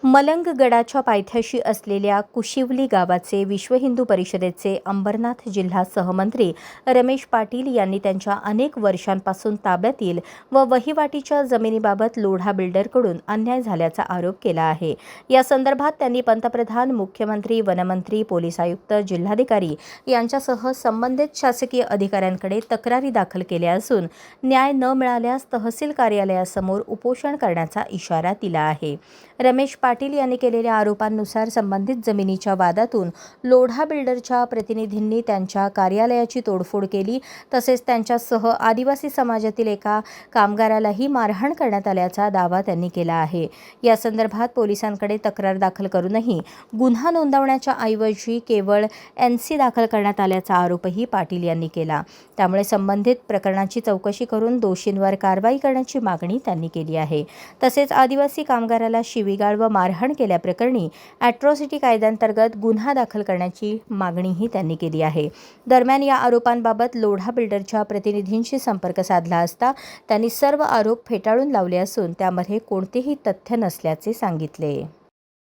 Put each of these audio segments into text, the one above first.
मलंगगडाच्या पायथ्याशी असलेल्या कुशिवली गावाचे विश्व हिंदू परिषदेचे अंबरनाथ जिल्हा सहमंत्री रमेश पाटील यांनी त्यांच्या अनेक वर्षांपासून ताब्यातील व वहिवाटीच्या जमिनीबाबत लोढा बिल्डरकडून अन्याय झाल्याचा आरोप केला आहे। या संदर्भात त्यांनी पंतप्रधान, मुख्यमंत्री, वनमंत्री, पोलीस आयुक्त, जिल्हाधिकारी यांच्यासह संबंधित शासकीय अधिकाऱ्यांकडे तक्रारी दाखल केल्या असून न्याय न मिळाल्यास तहसील कार्यालयासमोर उपोषण करण्याचा इशारा दिला आहे। रमेश पाटील यांनी केलेल्या आरोपांनुसार संबंधित जमिनीच्या वादातून लोढा बिल्डरच्या प्रतिनिधींनी त्यांच्या कार्यालयाची तोडफोड केली, तसेच त्यांच्यासह आदिवासी समाजातील एका कामगारालाही मारहाण करण्यात आल्याचा दावा त्यांनी केला आहे। या संदर्भात पोलिसांकडे तक्रार दाखल करूनही गुन्हा नोंदवण्याच्या ऐवजी केवळ NC दाखल करण्यात आल्याचा आरोपही पाटील यांनी केला। त्यामुळे संबंधित प्रकरणाची चौकशी करून दोषींवर कारवाई करण्याची मागणी त्यांनी केली आहे। तसेच आदिवासी कामगाराला शिवीगाळ व मारहाण केल्याप्रकरणी ॲट्रॉसिटी कायद्याअंतर्गत गुन्हा दाखल करण्याची मागणीही त्यांनी केली आहे। दरम्यान या आरोपांबाबत लोढा बिल्डरच्या प्रतिनिधींशी संपर्क साधला असता त्यांनी सर्व आरोप फेटाळून लावले असून त्यामध्ये कोणतेही तथ्य नसल्याचे सांगितले।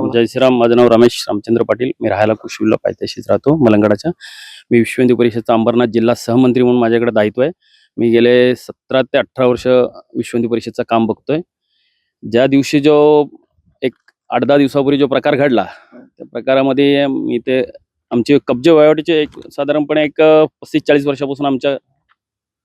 जय श्रीराम। माझं नाव रमेश रामचंद्र पाटील। मी राहायला कुशिवला पायथ्याशीच राहतो, मलंगडाच्या। मी विश्व हिंदू परिषदेचा अंबरनाथ जिल्हा सहमंत्री म्हणून माझ्याकडे दायित्व आहे। मी गेले 17 ते 18 वर्ष विश्व हिंदू परिषदेचं काम बघतोय। ज्या दिवशी जो एक 8-10 दिवसापूर्वी जो प्रकार घडला, त्या प्रकारामध्ये मी ते आमचे कब्जे वहिवाटीचे एक साधारणपणे 35-40 वर्षापासून आमच्या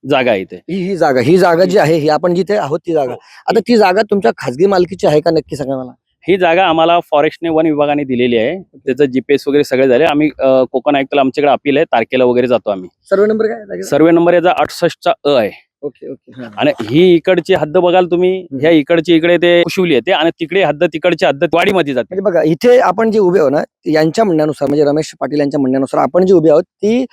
जागा आहे इथे। ही जागा जी आहे, ही आपण जिथे आहोत ती जागा, आता ती जागा तुमच्या खाजगी मालकीची आहे का, नक्की सांगा मला। ही जागा आम्हाला फॉरेस्टने, वन विभागाने दिलेली आहे। त्याचं GPS वगैरे सगळे झाले। आम्ही कोकण आयुक्ताला आमच्याकडे अपील आहे, तारखेला वगैरे जातो आम्ही। सर्वे नंबर काय? सर्वे नंबर याचा 68चा अ आहे। Okay okay. आणि ही इकडची हद्द बघाल तुम्ही, ह्या इकडची इकडे ते कुशिवली आहे ते, आणि तिकडे हद्द, तिकडची हद्द वाडीमध्ये जाते। म्हणजे बघा, इथे आपण जे उभे आहोत ना, यांच्या म्हणण्यानुसार, म्हणजे रमेश पाटील यांच्या म्हणण्यानुसार आपण जे उभे आहोत ती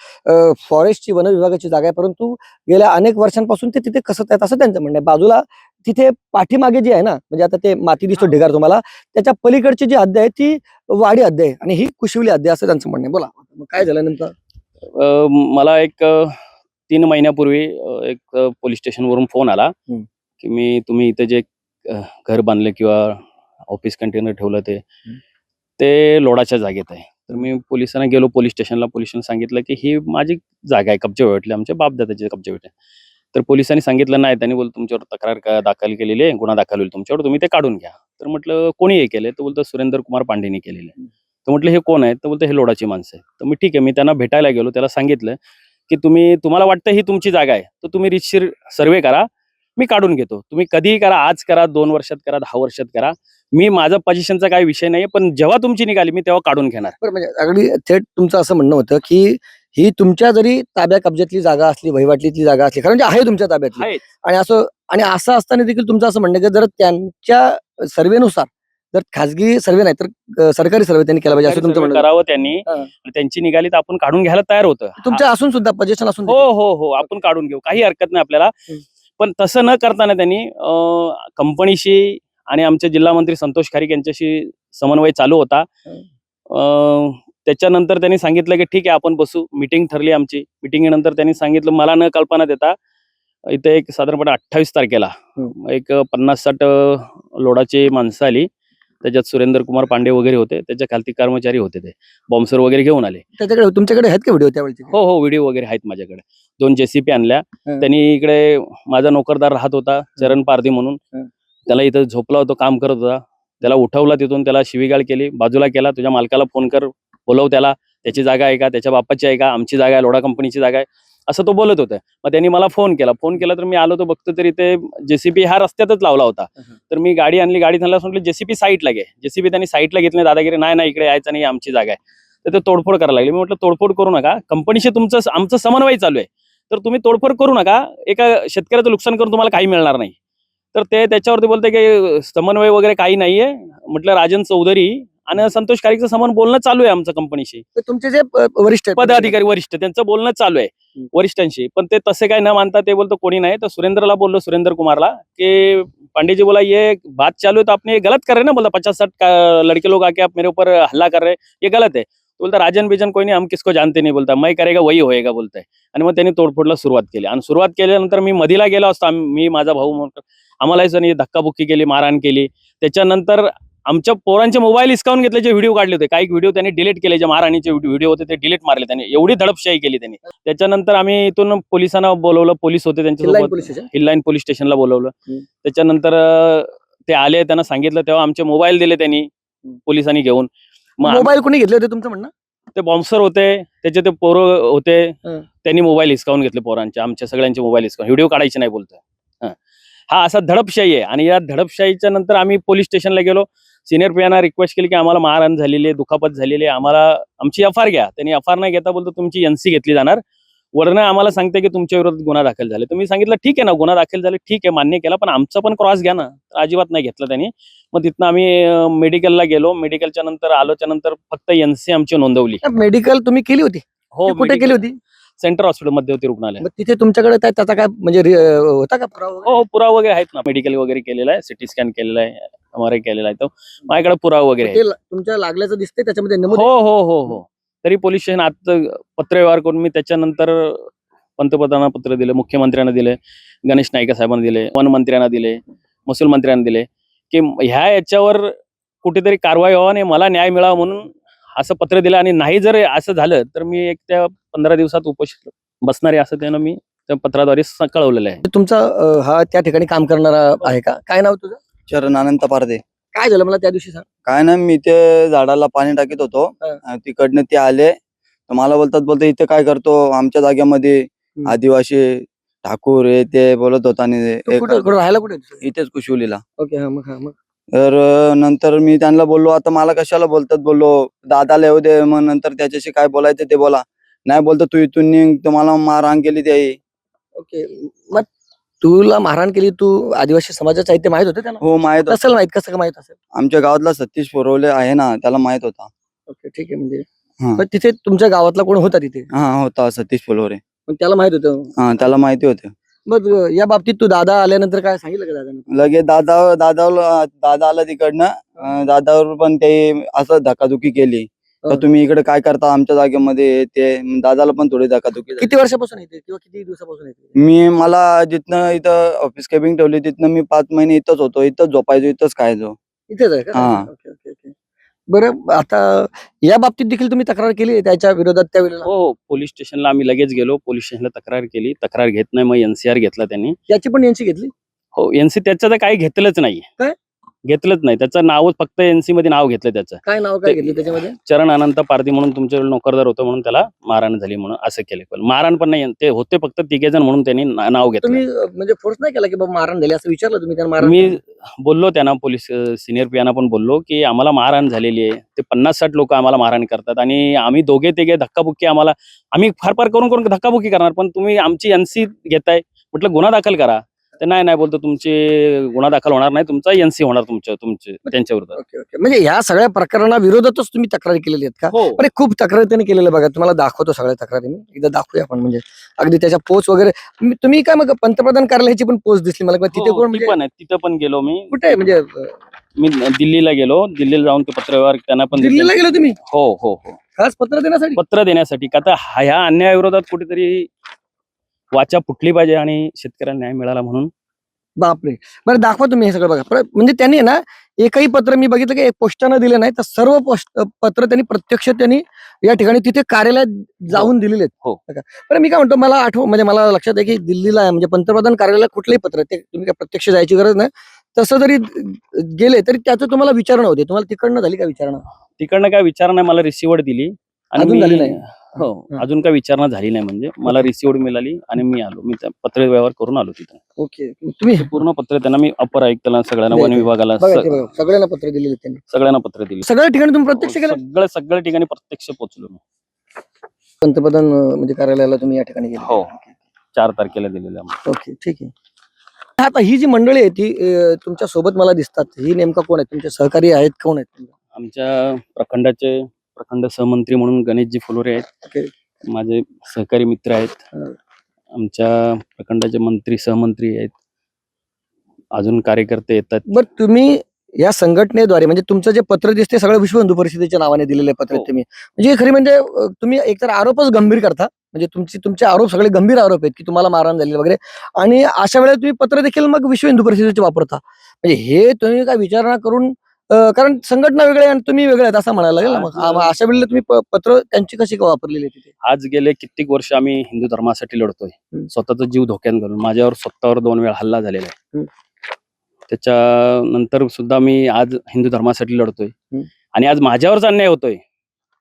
फॉरेस्टची, वन विभागाची जागा आहे, परंतु गेल्या अनेक वर्षांपासून ते तिथे कसं आहेत असं त्यांचं म्हणणं आहे। बाजूला तिथे पाठीमागे जी आहे ना, म्हणजे आता ते माती दिसतो ढिगार तुम्हाला, त्याच्या पलीकडची जी हद्द आहे ती वाडी हद्द आहे आणि ही कुशिवली हद्द आहे असं त्यांचं म्हणणं आहे। बोला, मग काय झालं नेमकं? मला एक 3 महिन्यापूर्वी एक पोलीस स्टेशनवरून फोन आला की तुम्ही इथे जे घर बांधले किंवा ऑफिस कंटेनर ठेवलं ते लोडाच्या जागेत आहे। तर मी पोलिसांना गेलो पोलीस स्टेशनला। पोलिसांनी सांगितलं की ही माझी जागा आहे, कब्जे वहिवाटली, आमच्या बापदादाचे कब्जे वहिवाटले। तर पोलिसांनी सांगितलं नाही, त्यांनी बोलतो तुमच्यावर तक्रार दाखल केलेली आहे, गुन्हा दाखल होईल तुमच्यावर, तुम्ही ते काढून घ्या। तर म्हटलं कोणी हे केले? तर बोलतो सुरेंद्र कुमार पांडेने केलेले आहे। तर म्हटलं हे कोण आहे? तर बोलतो हे लोडाची माणसं आहे। तर मी ठीक आहे, मी त्यांना भेटायला गेलो, त्याला सांगितलं की तुम्हाला वाटतं ही तुमची जागा आहे, तर तुम्ही रितशीर सर्वे करा, मी काढून घेतो। तुम्ही कधीही करा, आज करा, 2 वर्षात करा, 10 वर्षात करा, मी माझा पोझिशनचा काही विषय नाहीये, पण जेव्हा तुमची निघाली मी तेव्हा काढून घेणार। बरं, म्हणजे अगदी थेट तुमचं असं म्हणणं होतं की ही तुमच्या जरी ताब्या कब्जातली जागा असली, वहिवाटलीतली जागा असली, कारण म्हणजे आहे तुमच्या ताब्यातली, आणि असं असताना देखील तुमचं असं म्हणणं की जर त्यांच्या सर्वेनुसार, जर खाजगी सर्वे नाही तर सरकारी सर्वे त्यांनी केला पाहिजे असं तुमचं म्हणणं करावं त्यांनी, त्यांची निघाली तर आपण काढून घ्यायला तयार होतं। तुमच्या असून सुद्धा पोझिशन असून हो, आपण काढून घेऊ, काही हरकत नाही आपल्याला। पण तसं न करताना त्यांनी कंपनीशी आणि आमचे जिल्हा मंत्री संतोष खारीक यांच्याशी समन्वय चालू होता। त्याच्यानंतर त्यांनी सांगितलं की ठीक आहे आपण बसू। मीटिंग ठरली आमची। मीटिंगनंतर त्यांनी सांगितलं, मला न कल्पना देता इथे एक साधारणपणे 28 तारखेला एक 50-60 लोडाची माणसं आली। त्याच्यात सुरेंद्र कुमार पांडे वगैरे होते, त्याच्या खालती कर्मचारी होते, ते बॉम्बसर वगैरे घेऊन आले। त्याच्याकडे तुमच्याकडे आहेत का व्हिडिओ त्यावेळेचे? हो, व्हिडिओ वगैरे आहेत माझ्याकडे। 2 JCP आणल्या त्यांनी। इकडे माझा नोकरदार राहत होता चरण पारधी म्हणून, त्याला इथं झोपला होता, काम करत होता, त्याला उठवला तिथून, त्याला शिवीगाळ केली, बाजूला केला, तुझ्या मालकाला फोन कर, बोलव त्याला, त्याची जागा आहे का, त्याच्या बापाची आहे का, आमची जागा आहे, लोढा कंपनीची जागा आहे, असं तो बोलत होता। मग त्यांनी मला फोन केला तर मी आलो, तो बघतो तरी ते JCP हा रस्त्यातच लावला होता। तर मी गाडी आणली, गाडीत आणल्यास म्हटलं JCP साईडला घे। JCP त्यांनी साईडला घेतले, दादागिरी, नाही इकडे यायचं नाही, आमची जागा आहे। तर ते तोडफोड करायला लागले। मी म्हटलं तोडफोड करू नका, कंपनीशी आमचं समन्वय चालू आहे, तर तुम्ही तोडफोड करू नका, एका शेतकऱ्याचं नुकसान करून तुम्हाला काही मिळणार नाही। तर ते त्याच्यावरती बोलते की समन्वय वगैरे काही नाहीये। म्हटलं राजन चौधरी आणि संतोष खारीकचं समोर बोलणं चालू आहे आमचं कंपनीशी, तुमचे जे वरिष्ठ पदाधिकारी वरिष्ठ, त्यांचं बोलणं चालू आहे वरिष्ठांशी, पण ते तसे काय न मानता ते बोलतो कोणी नाही। तर सुरेंद्रला बोललो, सुरेंद्र कुमारला, की पांडे जी बोला ये बात चालू है तो आपने ये गलत कर रहे ना, बोला 50-60 लड़के लोग आके आप मेरे ऊपर हल्ला कर रहे, ये गलत है। तो बोलता राजन बिजन कोई नहीं, हम किसको जानते नहीं, बोलता मैं करेगा वही होएगा, बोलता है। आणि मग त्यांनी तोडफोडला सुरुवात केली, आणि सुरुवात केल्यानंतर मी मधीला गेलो असतो, मी माझा भाऊ, आम्हाला धक्काबुक्की केली, मारहाण केली। त्याच्यानंतर आमच्या पोरांचे मोबाईल हिसकावून घेतल्याचे व्हिडिओ काढले होते. काही व्हिडिओ त्यांनी डिलीट केले, जे मारहाणीचे व्हिडिओ होते ते डिलीट मारले त्यांनी. एवढी दडपशाही केली त्यांनी. त्याच्यानंतर आम्ही इथून पोलिसांना बोलवलं, पोलीस होते त्यांच्यासोबत, हिललाईन पोलीस स्टेशनला बोलवलं. त्याच्यानंतर ते आले, त्यांना सांगितलं, तेव्हा आमचे मोबाईल दिले त्यांनी पोलिसांनी घेऊन. मग मोबाईल कोणी घेतले होते तुमचं म्हणणं? ते बॉम्बसर होते, त्याचे ते पोरं होते, त्यांनी मोबाईल हिसकावून घेतले पोरांचे, आमच्या सगळ्यांचे मोबाईल हिसकावून. व्हिडिओ काढायचे नाही बोलतोय. हा असा धडपशाही आहे. आणि या धडपशाहीच्या नंतर आम्ही पोलीस स्टेशनला गेलो. सिनियर पीआयना रिक्वेस्ट केली की आम्हाला मारहाण झालेली आहे, दुखापत झालेली आहे, आम्हाला आमची एफआर घ्या. त्यांनी एफआर नाही घेता बोलतो तुमची एनसी घेतली जाणार. वरनं आम्हाला सांगते की तुमच्या विरोधात गुन्हा दाखल झाले. तुम्ही सांगितलं ठीक आहे ना, गुन्हा दाखल झाले, ठीक आहे, मान्य केला, पण आमचा पण क्रॉस घ्या ना. अजिबात नाही घेतला त्यांनी. मग तिथनं आम्ही मेडिकलला गेलो. मेडिकलच्या नंतर आलोच्या नंतर फक्त एनसी आमची नोंदवली. मेडिकल तुम्ही केली होती? हो, कुठे केली होती? सेंट्रल हॉस्पिटल मध्यवर्ती रुग्णालय. मग तिथे तुमच्याकडे त्याचा काय म्हणजे होता का पुरावा? हो, पुरावा वगैरे आहेत ना. मेडिकल वगैरे केलेला आहे, सिटी स्कॅन केलेला आहे, एमआरआय केलेला आहे. तो माझ्याकडे पुरावा वगैरे आहे. तुमच्या लागल्याचं दिसते त्याच्यामध्ये नमूद? हो हो हो हो. तरी पोलीस स्टेशन आता पत्रव्यवहार करून मी त्याच्यानंतर पंतप्रधानांना पत्र दिले, मुख्यमंत्र्यांना दिले, गणेश नाईक साहेबांना दिले, वन मंत्र्यांना दिले, महसूल मंत्र्यांना दिले की ह्या याच्यावर कुठेतरी कारवाई व्हावा आणि मला न्याय मिळावा म्हणून असं पत्र दिलं. आणि नाही जर असं झालं तर मी एक त्या 15 दिवसात उपोषण बसणार आहे, असं त्यानं मी त्या पत्राद्वारे कळवलेलं आहे. तुमचा हा त्या ठिकाणी काम करणारा आहे का? काय नाव तुझं? चरण अनंत पारदे. काय झालं मला त्या दिवशी सांग. काय ना, मी ते झाडाला पाणी टाकीत होतो. तिकडनं ते आले, तर मला बोलते इथे काय करतो आमच्या जागेमध्ये, आदिवासी ठाकूर हे ते बोलत होता. आणि कुठं राहायला कुठे? इथेच कुशिवलीला. ओके. मग तर नंतर मी त्यांना बोललो, आता मला कशाला बोलतात, बोललो दादाला येऊ दे, मग नंतर त्याच्याशी काय बोलायचं ते बोला. नाही बोलतो तू इथून निघ, तुम्हाला मारहाण केली त्याही. ओके. मग तुला मारहाण केली, तू आदिवासी समाजाचं आहे ते माहित होतं त्यांना? हो माहित होतं. असेल. माहित कसं माहित असेल? आमच्या गावातला सतीश पोरवले आहे ना, त्याला माहित होता. ओके, ठीक आहे. म्हणजे हा. पण तिथे तुमच्या गावातला कोण होता तिथे? हा होता सतीश पोलवरे. पण त्याला माहित होतं? हा, त्याला माहिती होते. मग या बाबतीत तू दादा आल्यानंतर काय सांगितलं का दादाने? लगेच दादा आला तिकडनं. दादावर पण ते असं धकाधुकी केली, तर तुम्ही इकडे काय करता आमच्या जागेमध्ये, ते दादाला पण थोडी धकाधुकी झाली. किती वर्षापासून येते किंवा किती दिवसापासून येते? मला जिथनं इथं ऑफिस केबिंग ठेवली तिथनं मी 5 महिने इथंच होतो, इथंच झोपायचो, इथंच खायचो. इथेच आहे का? हा. Okay okay okay. बरं, आता या बाबतीत देखील तुम्ही तक्रार केली त्याच्या विरोधात त्यावेळेला? हो, पोलीस स्टेशनला आम्ही लगेच गेलो, पोलीस स्टेशनला तक्रार केली. तक्रार घेत नाही, मग एनसीआर घेतला त्यांनी. याची पण यांची घेतली? हो, एनसी त्याचं तर काही घेतलंच नाही. काय घेतलंच नाही? त्याचं नाव फक्त एनसी मध्ये नाव घेतलं त्याचं. काय नाव काय घेतलं त्याच्यामध्ये? चरण अनंत पारधी म्हणून तुमच्याकडे नोकरदार होतं म्हणून त्याला मारहाण झाली म्हणून असं केलं. पण मारहाण पण नाही, ते होते फक्त 3 जण म्हणून त्यांनी नाव घेतलं. तुम्ही म्हणजे फोर्स नाही केला की बाबा मारहाण झाली असं विचारलं तुम्ही त्यांना? मारहाण मी बोललो त्यांना, पोलीस सिनियर पीआयना पण बोललो की आम्हाला मारहाण झालेली आहे, ते 50-60 लोक आम्हाला मारहाण करतात आणि आम्ही दोघे तिघे धक्काबुक्की, आम्ही फार करून धक्काबुक्की करणार, पण तुम्ही आमची एनसी घेताय. म्हटलं गुन्हा दाखल करा. ते नाही बोलतो तुमचे गुन्हा दाखल होणार नाही, तुमचा एनसी होणार तुमच्या त्यांच्या विरोधात. Okay okay. म्हणजे ह्या सगळ्या प्रकरणाविरोधातच तुम्ही तक्रारी केलेली आहेत का? हो. अरे खूप तक्रारी त्यांनी केलेल्या बघा, तुम्हाला दाखवतो सगळ्या तक्रारी मी एकदा दाखवूया आपण. म्हणजे अगदी त्याच्या पोस्ट वगैरे तुम्ही काय मग पंतप्रधान कार्यालयाची पण पोस्ट दिसली मला. तिथे हो, कोण ती म्हणजे पण आहे, तिथं पण गेलो मी. कुठे आहे म्हणजे? मी दिल्लीला गेलो, दिल्लीला जाऊन ते पत्रव्यवहार त्यांना पण दिले. दिल्लीला गेलो तुम्ही हो हो हो. खास पत्र देण्यासाठी? पत्र देण्यासाठी का तर ह्या अन्यायाविरोधात कुठेतरी वाचा फुटली पाहिजे आणि शेतकऱ्यांना न्याय मिळाला म्हणून. बापरे. बरं दाखवा तुम्ही हे सगळं बघा. म्हणजे त्यांनी ना एकही पत्र मी बघितलं की पोस्टानं दिलं नाही, तर सर्व पत्र त्यांनी प्रत्यक्ष या ठिकाणी तिथे कार्यालयात जाऊन दिलेले आहेत. हो. बरं मी काय म्हणतो, मला म्हणजे मला लक्षात आहे की दिल्लीला आहे म्हणजे पंतप्रधान कार्यालयाला कुठलंही पत्र ते तुम्ही काय प्रत्यक्ष जायची गरज नाही. तसं जरी गेले तरी त्याचं तुम्हाला विचारणा होते. तुम्हाला तिकडनं झाली का विचारणा? तिकडनं काय विचारणा, मला रिसिव्हर दिली आणि अजून झाली नाही? हो, अजून काय विचारणा झाली नाही. म्हणजे मला रिसिव्हर मिळाली आणि मी आलो, मी पत्र व्यवहार करून आलो तिथं. ओके. तुम्ही पूर्ण पत्र त्यांना मी अपर आयुक्ताला, सगळ्यांना, वन विभागाला, सगळ्यांना पत्र दिलेले त्यांनी? सगळ्यांना पत्र दिली. सगळ्या ठिकाणी तुम्ही प्रत्यक्ष केलं? सगळ्या ठिकाणी प्रत्यक्ष पोहोचलो मी. पंतप्रधान म्हणजे कार्यालयाला तुम्ही या ठिकाणी गेले? हो, 4 तारखेला दिलेलं. ओके, ठीक आहे. आता ही जी मंडळी आहे ती तुमच्या सोबत मला दिसतात, ही नेमका कोण आहे? तुमचे सहकारी आहेत? कोण आहेत? आमच्या प्रखंड सहमंत्री म्हणून गणेशजी फुलोरे आहेत. ओके. माझे सहकारी मित्र आहेत. आमच्या प्रखंडाचे मंत्री, सहमंत्री आहेत. अजून कार्यकर्ते येतात. बरं, तुम्ही या संघटनेद्वारे म्हणजे तुमचं जे पत्र दिसते सगळं विश्व हिंदू परिषदेच्या नावाने दिलेले पत्र हो. तुम्ही म्हणजे खरी म्हणजे तुम्ही एकतर आरोपच गंभीर करता. म्हणजे तुमचे आरोप सगळे गंभीर आरोप आहेत की तुम्हाला मारहाण झाली वगैरे, आणि अशा वेळेला तुम्ही पत्र देखील मग विश्व हिंदू परिषदेचे वापरता. म्हणजे हे तुम्ही काय विचारणा करून कारण संघटना वेगळ्या आणि तुम्ही वेगळे आहेत असं म्हणायला लागेल ना मग. मग अशा वेळेला तुम्ही पत्र त्यांची कशी का वापरलेली आहे तिथे? आज गेले कित्येक वर्ष आम्ही हिंदू धर्मासाठी लढतोय. स्वतःचा जीव धोक्यात घालून माझ्यावर स्वतःवर 2 वेळा हल्ला झालेला आहे. त्याच्यानंतर सुद्धा मी आज हिंदू धर्मासाठी लढतोय आणि आज माझ्यावरच अन्याय होतोय.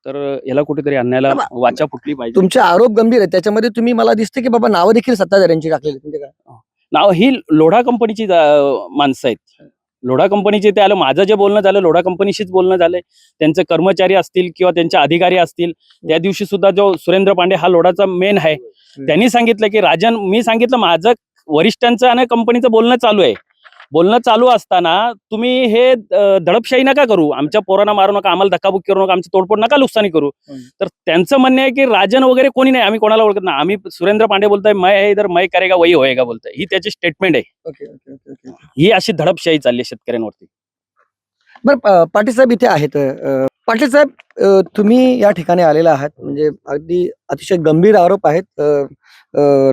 तर याला कुठेतरी अन्यायाला वाचा फुटली पाहिजे. तुमचे आरोप गंभीर आहेत, त्याच्यामध्ये तुम्ही मला दिसते की बाबा नावं देखील सत्ताधाऱ्यांची टाकलेली आहेत. म्हणजे काय नाव ही लोढा कंपनीची माणसं आहेत. लोढा कंपनीचे ते आलं. माझं जे बोलणं झालं लोढा कंपनीशीच बोलणं झालंय. त्यांचे कर्मचारी असतील किंवा त्यांचे अधिकारी असतील. त्या दिवशी सुद्धा जो सुरेंद्र पांडे हा लोढाचा मेन आहे, त्यांनी सांगितलं की राजन, मी सांगितलं माझं वरिष्ठांचं आणि कंपनीचं बोलणं चालू आहे. बोलणं चालू असताना तुम्ही हे दडपशाही नका करू, आमच्या पोरांना मारू नका, आम्हाला धक्काबुक्की करू नका, आमची तोडफोड नका नुकसानी करू. तर त्यांचं म्हणणं आहे की राजन वगैरे कोणी नाही, आम्ही कोणाला ओळखत नाही, आम्ही सुरेंद्र पांडे बोलतोय, मैं है इधर मैं करेगा वही होएगा बोलतोय. ही त्याची स्टेटमेंट आहे. Okay okay okay okay. ही अशी धडपशाही चालली आहे शेतकऱ्यांवरती. बरं, पाटील साहेब इथे आहेत. पाटील साहेब, तुम्ही या ठिकाणी आलेला आहात, म्हणजे अगदी अतिशय गंभीर आरोप आहेत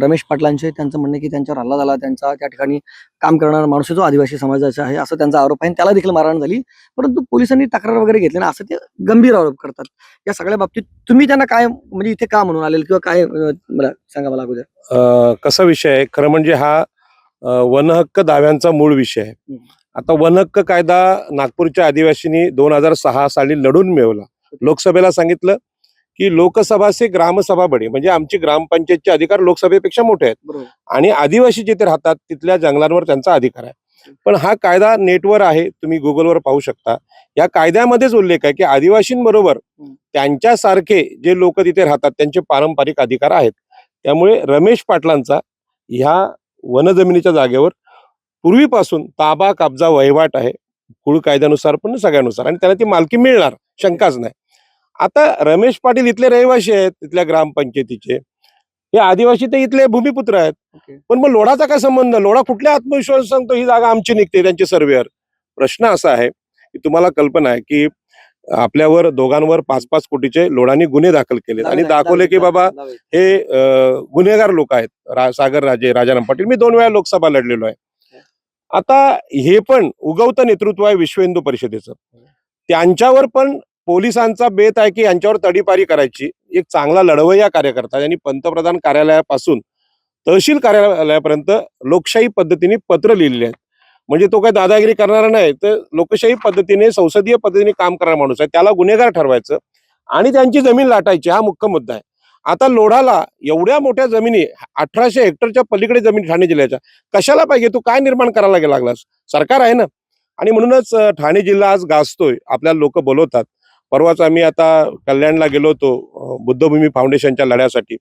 रमेश पाटलांचे. त्यांचं म्हणणं आहे की त्यांच्यावर हल्ला झाला, त्यांचा त्या ठिकाणी काम करणारा माणूस जो आदिवासी समाजाचा आहे असं त्यांचा आरोप आहे. त्याला देखील मारहाण झाली, परंतु पोलिसांनी तक्रार वगैरे घेतली ना, असं ते गंभीर आरोप करतात. या सगळ्या बाबतीत तुम्ही त्यांना काय, म्हणजे इथे का म्हणून आलेले किंवा काय, मला सांगा मला अगोदर. कसा विषय आहे, खरं म्हणजे हा वनहक्क दाव्यांचा मूळ विषय आहे. आता वनहक्क कायदा नागपूरच्या आदिवासींनी 2006 साली लढून मिळवला. लोकसभेला सांगितलं की लोकसभा से ग्रामसभा बडी, म्हणजे आमची ग्रामपंचायतचे अधिकार लोकसभेपेक्षा मोठे आहेत आणि आदिवासी जिथे राहतात तिथल्या जंगलांवर त्यांचा अधिकार आहे. पण हा कायदा नेटवर आहे, तुम्ही गुगलवर पाहू शकता. या कायद्यामध्येच उल्लेख आहे की आदिवासींबरोबर त्यांच्यासारखे जे लोक तिथे राहतात त्यांचे पारंपरिक अधिकार आहेत. त्यामुळे रमेश पाटलांचा ह्या वनजमिनीच्या जागेवर पूर्वीपासून ताबा कब्जा वहिवाट आहे, कुळ कायद्यानुसार पण सगळ्यानुसार, आणि त्यांना ती मालकी मिळणार, शंकाच नाही. आता रमेश पाटील इथले रहिवासी आहेत, तिथल्या ग्रामपंचायतीचे, हे आदिवासी ते इथले भूमिपुत्र आहेत. पण मग लोढाचा काय संबंध? लोढा कुठल्या आत्मविश्वास सांगतो ही जागा आमची निघते त्यांचे सर्वेअर? प्रश्न असा आहे की तुम्हाला कल्पना आहे की आपल्यावर दोघांवर 5-5 कोटीचे लोढांनी गुन्हे दाखल केले आणि दाखवले की बाबा हे गुन्हेगार लोक आहेत. सागर राजे, राजाराम पाटील, मी 2 वेळा लोकसभा लढलेलो आहे. आता हे पण उगवतं नेतृत्व आहे विश्व हिंदू परिषदेचं, त्यांच्यावर पण पोलिसांचा बेत आहे की यांच्यावर तडीपारी करायची. एक चांगला लढवय्या कार्यकर्ता यांनी पंतप्रधान कार्यालयापासून तहसील कार्यालयापर्यंत लोकशाही पद्धतीने पत्र लिहिलेले आहेत. म्हणजे तो काही दादागिरी करणारा नाही, तर लोकशाही पद्धतीने संसदीय पद्धतीने काम करणारा माणूस आहे. त्याला गुन्हेगार ठरवायचं आणि त्यांची जमीन लाटायची, हा मुख्य मुद्दा आहे. आता लोढाला एवढ्या मोठ्या जमिनी, 1800 हेक्टरच्या पलीकडे जमीन ठाणे जिल्ह्याच्या कशाला पाहिजे? तू काय निर्माण करायला लागलास? सरकार आहे ना. आणि म्हणूनच ठाणे जिल्हा आज गाजतोय, आपल्याला लोक बोलवतात. परवाच आम्ही आता कल्याणला गेलो होतो बुद्धभूमी फाउंडेशनच्या लढ्यासाठी.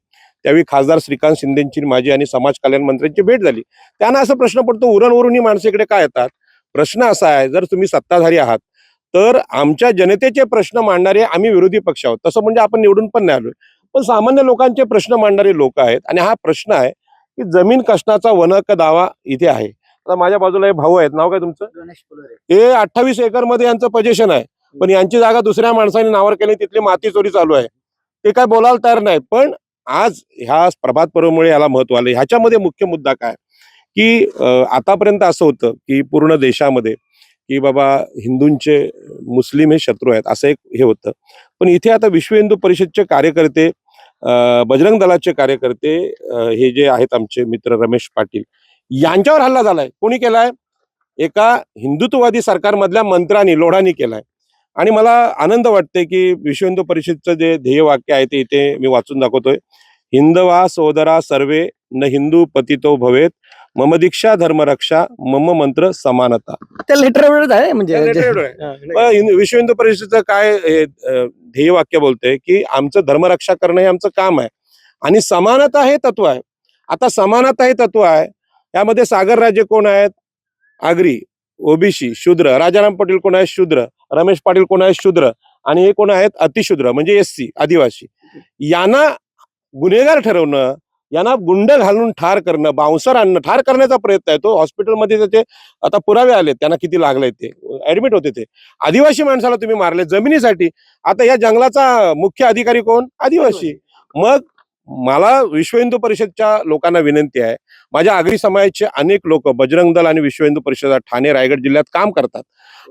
त्यावेळी खासदार श्रीकांत शिंदेची माझी आणि समाज कल्याण मंत्र्यांची भेट झाली. त्यांना असा प्रश्न पडतो, उरणवरून ही माणसं इकडे काय येतात? प्रश्न असा आहे, जर तुम्ही सत्ताधारी आहात तर आमच्या जनतेचे प्रश्न मांडणारे आम्ही विरोधी पक्ष आहोत. तसं म्हणजे आपण निवडून पण नाही आलोय, पण सामान्य लोकांचे प्रश्न मांडणारे लोक आहेत. आणि हा प्रश्न आहे की जमीन कसणाचा वनहक्क दावा इथे आहे. आता माझ्या बाजूला हे भाऊ आहेत, नाव काय तुमचं? हे 28 एकर मध्ये यांचं पोझिशन आहे, पण यांची जागा दुसऱ्या माणसाने नावावर केली, तिथली माती चोरी चालू आहे. ते काय बोलायला तयार नाही. पण आज ह्या प्रभात पर्वमुळे याला महत्व आलं. ह्याच्यामध्ये मुख्य मुद्दा काय की आतापर्यंत असं होतं की पूर्ण देशामध्ये की बाबा हिंदूंचे मुस्लिम हे शत्रू आहेत असं एक हे होतं. पण इथे आता विश्व हिंदू परिषदचे कार्यकर्ते, बजरंग दलाचे कार्यकर्ते, हे जे आहेत आमचे मित्र रमेश पाटील, यांच्यावर हल्ला झालाय. कोणी केलाय? एका हिंदुत्ववादी सरकारमधल्या मंत्र्यांनी, लोढांनी केलाय. आणि मला आनंद वाटते की विश्व हिंदू परिषदचं जे ध्येयवाक्य आहे ते इथे मी वाचून दाखवतोय. हिंदवा सोदरा सर्वे न हिंदू पतितो भवेत, मम दीक्षा धर्मरक्षा मम मंत्र समानता. त्या लेटर आहे म्हणजे विश्व हिंदू परिषदेचं काय ध्येयवाक्य बोलतंय की आमचं धर्मरक्षा करणं हे आमचं काम आहे आणि समानता हे तत्व आहे. आता समानता हे तत्व आहे, यामध्ये सागर राजे कोण आहेत? आगरी, ओबीसी, शूद्र. राजाराम पाटील कोण आहेत? शूद्र. रमेश पाटील कोण आहेत? शूद्र. आणि हे कोण आहेत? अतिशूद्र म्हणजे SC, आदिवासी. यांना गुन्हेगार ठरवणं, यांना गुंड घालून ठार करणं, बाउन्सर आणणं, ठार करण्याचा प्रयत्न आहे तो. हॉस्पिटलमध्ये त्याचे आता पुरावे आले, त्यांना किती लागले, ते ऍडमिट होते. ते आदिवासी माणसाला तुम्ही मारले जमिनीसाठी. आता या जंगलाचा मुख्य अधिकारी कोण? आदिवासी. मग मला विश्व हिंदू परिषदच्या लोकांना विनंती आहे, माझ्या आगरी समाजाचे अनेक लोक बजरंग दल आणि विश्व हिंदू परिषद ठाणे रायगड जिल्ह्यात काम करतात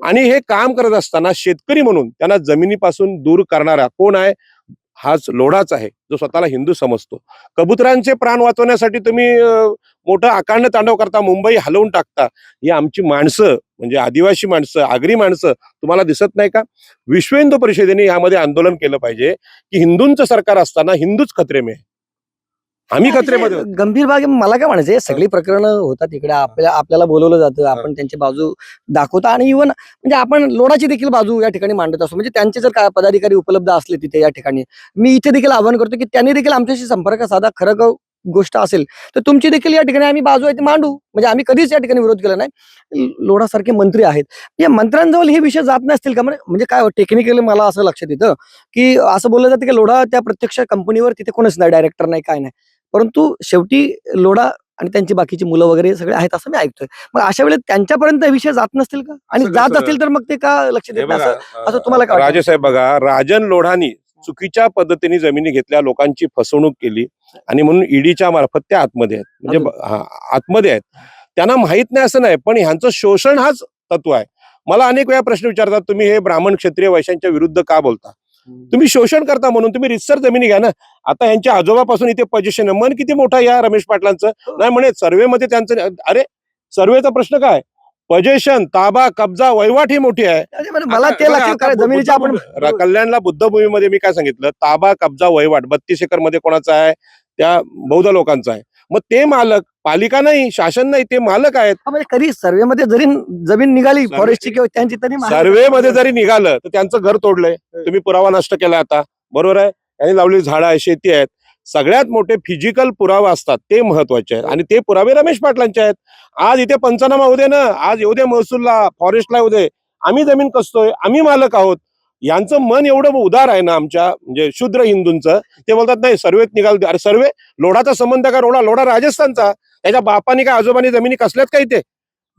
आणि हे काम करत असताना शेतकरी म्हणून त्यांना जमिनीपासून दूर करणारा कोण आहे? हाच लोढाच आहे, जो स्वतःला हिंदू समजतो. कबुतरांचे प्राण वाचवण्यासाठी तुम्ही मोठं आकांड तांडव करता, मुंबई हलवून टाकता. ही आमची माणसं म्हणजे आदिवासी माणसं, आगरी माणसं तुम्हाला दिसत नाही का? विश्व हिंदू परिषदेने यामध्ये आंदोलन केलं पाहिजे की हिंदूंचं सरकार असताना हिंदूच खतरे में आहे. आम्ही खतरेमध्ये आहोत. गंभीर भाग आहे. मला काय म्हणायचं, सगळी प्रकरणं होतात इकडे, आपल्याला बोलवलं जातं, आपण त्यांची बाजू दाखवतो आणि इव्हन म्हणजे आपण लोढाची देखील बाजू या ठिकाणी मांडत असतो. म्हणजे त्यांचे जर काय पदाधिकारी उपलब्ध असले तिथे या ठिकाणी, मी इथे देखील आवाहन करतो की त्यांनी देखील आमच्याशी संपर्क साधा. खरं गोष्ट असेल तर तुमची देखील या ठिकाणी आम्ही बाजू आहे ती मांडू. म्हणजे आम्ही कधीच या ठिकाणी विरोध केला नाही. लोढासारखे मंत्री आहेत, या मंत्र्यांजवळ हे विषय जात नसतील का? म्हणजे काय टेक्निकली मला असं लक्षात येतं की असं बोललं जातं की लोढा त्या प्रत्यक्ष कंपनीवर तिथे कोणच नाही, डायरेक्टर नाही, काय नाही, परंतु शेवटी लोढा आणि त्यांची बाकीची मुलं वगैरे सगळे आहेत असं मी ऐकतोय. मग अशा वेळेस त्यांच्यापर्यंत हे विषय जात नसतील का? आणि असं जात कसं? असतील तर मग ते का लक्ष हे देत नाही? बघा, असं तुम्हाला काय वाटतं? राजेसाहेब बघा, राजन लोढानी चुकीच्या पद्धतीने जमिनी घेतल्या, लोकांची फसवणूक केली आणि म्हणून ईडीच्या मार्फत त्या आतमध्ये आहेत, म्हणजे आतमध्ये आहेत. त्यांना माहित नाही असं नाही, पण ह्यांचं शोषण हाच तत्व आहे. मला अनेक वेळा प्रश्न विचारतात, तुम्ही हे ब्राह्मण क्षत्रिय वैश्यांच्या विरुद्ध का बोलता? तुम्ही शोषण करता म्हणून तुम्ही रितसर जमिनी घ्या ना. आता यांच्या आजोबापासून इथे पोझिशन मन किती मोठं या रमेश पाटलांचं. नाही म्हणे सर्वे मध्ये त्यांचं, अरे सर्वेचा प्रश्न काय? पोझिशन, ताबा, कब्जा, वहिवाट ही मोठी आहे. मला ते लक्षात करायचं, जमिनीच्या आपण कल्याणला बुद्धभूमीमध्ये मी काय सांगितलं, ताबा, कब्जा, वहिवाट 32 एकर मध्ये कोणाचा आहे? त्या बौद्ध लोकांचा आहे. मग ते मालक, पालिका नाही, शासन नाही, ते मालक आहेत. म्हणजे कधी सर्वे मध्ये जरी जमीन निघाली फॉरेस्टची किंवा त्यांची, तरी सर्वे मध्ये जरी निघालं तर त्यांचं घर तोडलंय, तुम्ही पुरावा नष्ट केला. आता बरोबर आहे, यांनी लावलेली झाडं आहे, शेती आहेत. सगळ्यात मोठे फिजिकल पुरावा असतात ते महत्वाचे आहेत आणि ते पुरावे रमेश पाटलांचे आहेत. आज इथे पंचनामा होऊ दे ना, आज येऊ दे महसूलला, फॉरेस्टला येऊ दे, आम्ही जमीन कसतोय, आम्ही मालक आहोत. यांचं मन एवढं उदार आहे ना आमच्या म्हणजे शूद्र हिंदूंचं. ते बोलतात नाही सर्वेत निघाल. अरे सर्वे, लोढाचा संबंध का? लोढा राजस्थानचा, त्याच्या बापानी काय आजोबानी जमिनी कसल्यात का? इथे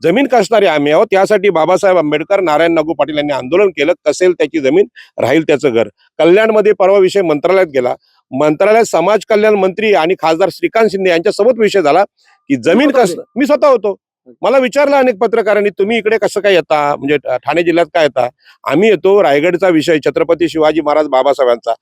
जमीन कसणारे आम्ही आहोत. त्यासाठी बाबासाहेब आंबेडकर, नारायण नागू पाटील यांनी आंदोलन केलं, कसेल त्याची जमीन, राहील त्याचं घर. कल्याणमध्ये परवा विषय मंत्रालयात गेला, मंत्रालयात समाज कल्याण मंत्री आणि खासदार श्रीकांत शिंदे यांच्यासोबत विषय झाला की जमीन मी स्वतः होतो. मला विचारलं अनेक पत्रकारांनी, तुम्ही इकडे कसं काय येता, म्हणजे ठाणे जिल्ह्यात काय येता? आम्ही येतो, रायगडचा विषय छत्रपती शिवाजी महाराज बाबासाहेबांचा,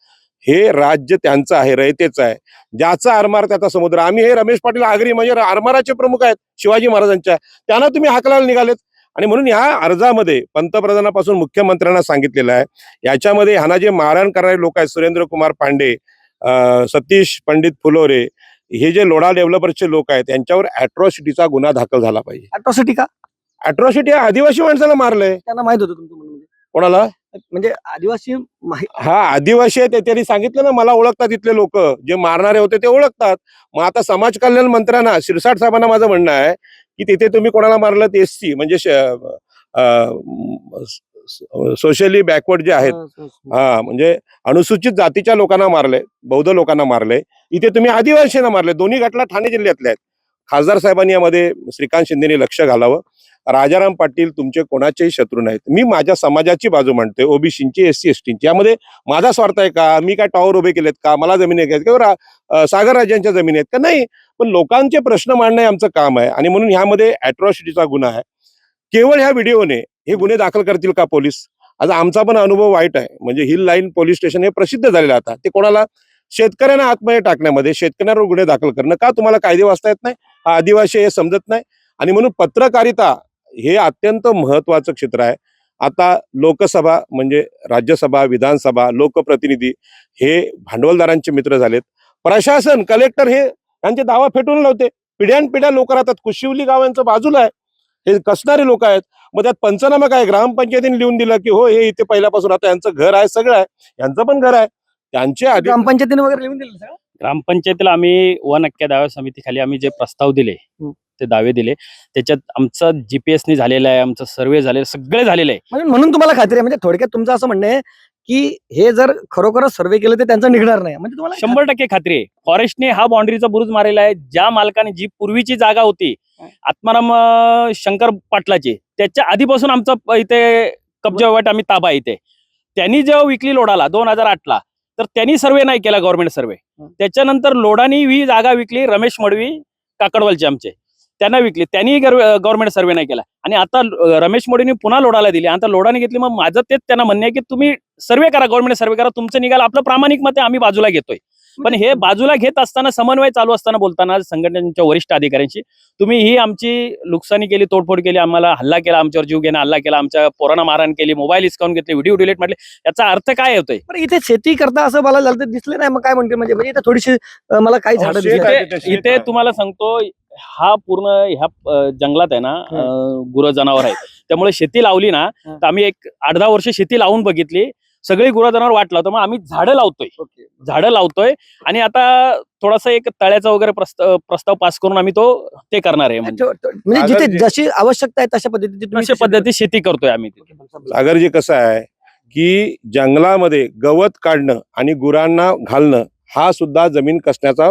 हे राज्य त्यांचं आहे, रयतेचं आहे, ज्याचा आरमार त्याचा समुद्र. आम्ही हे रमेश पाटील आगरी म्हणजे आरमाराचे प्रमुख आहेत शिवाजी महाराजांच्या, त्यांना तुम्ही हाकलायला निघालेत. आणि म्हणून ह्या अर्जामध्ये पंतप्रधानापासून मुख्यमंत्र्यांना सांगितलेलं आहे, याच्यामध्ये ह्यांना जे मारहाण करणारे लोक आहेत, सुरेंद्र कुमार पांडे, सतीश पंडित फुलोरे, हे जे लोढा डेव्हलपर्सचे लोक आहेत, त्यांच्यावर अॅट्रॉसिटीचा गुन्हा दाखल झाला पाहिजे. अॅट्रॉसिटी का? अॅट्रॉसिटी आदिवासी माणसाला मारलंय. त्यांना माहित होतं तुमचं म्हणणं? कोणाला? म्हणजे आदिवासी हा आदिवासी आहे, त्यांनी सांगितलं ना, मला ओळखतात इथले लोक, जे मारणारे होते ते ओळखतात. मग आता समाज कल्याण मंत्र्यांना, शिरसाट साहेबांना माझं म्हणणं आहे की तिथे तुम्ही कोणाला मारलं? ते एससी म्हणजे सोशली बॅकवर्ड जे आहेत, म्हणजे अनुसूचित जातीच्या लोकांना मारले, बौद्ध लोकांना मारले. इथे तुम्ही आदिवासींना मारले. दोन्ही घटना ठाणे जिल्ह्यातल्या आहेत. खासदार साहेबांनी यामध्ये श्रीकांत शिंदेने लक्ष घालावं. राजाराम पाटील तुमचे कोणाचेही शत्रू नाहीत. मी माझ्या समाजाची बाजू मांडते, ओबीसीची, एससी एसटीची. यामध्ये माझा स्वार्थ आहे का? मी काय टॉवर उभे केलेत का? मला जमिनी आहेत किंवा सागर राज्यांच्या जमिनी आहेत का? नाही. पण लोकांचे प्रश्न मांडणे आमचं काम आहे आणि म्हणून ह्यामध्ये अॅट्रॉसिटीचा गुन्हा आहे. केवळ ह्या व्हिडिओने हे गुन्हे दाखल करतील का पोलीस? आता आमचा पण अनुभव वाईट आहे. म्हणजे हिल लाईन पोलीस स्टेशन हे प्रसिद्ध झालेलं आता. ते कोणाला? शेतकऱ्यांना आत्महत्या टाकण्यामध्ये, शेतकऱ्यांवर गुन्हे दाखल करणं. का तुम्हाला कायदे वाचता येत नाही? हा आदिवासी हे समजत नाही. आणि म्हणून पत्रकारिता हे अत्यंत महत्वाचं क्षेत्र आहे. आता लोकसभा म्हणजे राज्यसभा, विधानसभा, लोकप्रतिनिधी हे भांडवलदारांचे मित्र झालेत. प्रशासन, कलेक्टर हे यांचे दावा फेटून लावते. पिढ्यानपिढ्या लोक राहतात. कुशिवली गाव यांचं बाजूला आहे, हे कसणारे लोक आहेत. मग त्यात पंचनामा काय? ग्रामपंचायतीने लिहून दिलं की हो हे इथे पहिल्यापासून, आता यांचं घर आहे, सगळं आहे, यांचं पण घर आहे. त्यांचे आधी ग्रामपंचायतीने वगैरे लिहून दिलं सगळं? ग्रामपंचायतीला आम्ही वन अख्ख्या दाव्या समितीखाली आम्ही जे प्रस्ताव दिले, ते दावे दिले, त्याच्यात आमचं जीपीएसनी झालेलं आहे, आमचं सर्वे झालेलं, सगळे झालेलं आहे. म्हणून तुम्हाला खात्री आहे? म्हणजे थोडक्यात तुमचं असं म्हणणं आहे की हे जर खरोखरच सर्वे केलं तर त्यांचं निघणार नाही, म्हणजे तुम्हाला 100% खात्री आहे. फॉरेस्टने हा बाउंड्रीचा बुरुज मारलेला आहे. ज्या मालकाने, जी पूर्वीची जागा होती आत्माराम शंकर पाटलाची, त्याच्या आधीपासून आमचा इथे कब्जा वाट, आम्ही ताबा इथे, त्यांनी जेव्हा विकली लोढाला 2008ला, तर त्यांनी सर्वे नाही केला, गव्हर्नमेंट सर्वे. त्याच्यानंतर लोढानी ही जागा विकली, रमेश मडवी काकडवालचे आमचे, त्यांना विकली, त्यांनी गव्हर्नमेंट सर्वे नाही केला. आणि आता रमेश मोदींनी पुन्हा लोढाला दिली, आता लोढाने घेतली. मग माझं तेच त्यांना म्हणणं आहे की तुम्ही सर्वे करा, गव्हर्नमेंट सर्वे करा, तुमचं निघाल, आपलं प्रामाणिक मत आहे, आम्ही बाजूला घेतोय. पण हे बाजूला घेत असताना, समन्वय चालू असताना बोलताना संघटनेच्या वरिष्ठ अधिकाऱ्यांशी तुम्ही ही आमची नुकसानी केली, तोडफोड केली, आम्हाला हल्ला केला, आमच्यावर जीव घेणं हल्ला केला, आमच्या पोरांना मारहाण केली, मोबाईल हिसकावून घेतले, व्हिडिओ डिलीट म्हटले, याचा अर्थ काय होतोय? पण इथे शेती करता असं मला झालं दिसले नाही, मग काय म्हणते म्हणजे इथे थोडीशी मला काही झाडं शेत दिसली. आहे. इथे तुम्हाला सांगतो, हा पूर्ण ह्या जंगलात आहे ना, गुरं जनावर आहे, त्यामुळे शेती लावली ना, तर आम्ही एक 8-10 वर्ष शेती लावून बघितली, सगळी गुरं जनावर वाट लावतो. मग आम्ही झाडं लावतोय आणि आता थोडासा एक तळ्याचा वगैरे प्रस्ताव पास करून आम्ही ते करणार आहे. म्हणजे जिथे जशी आवश्यकता आहे तशा पद्धतीची अशा पद्धती शेती करतोय आम्ही. सागरजी कसं आहे की जंगलामध्ये गवत काढणं आणि गुरांना घालणं हा सुद्धा जमीन कसण्याचा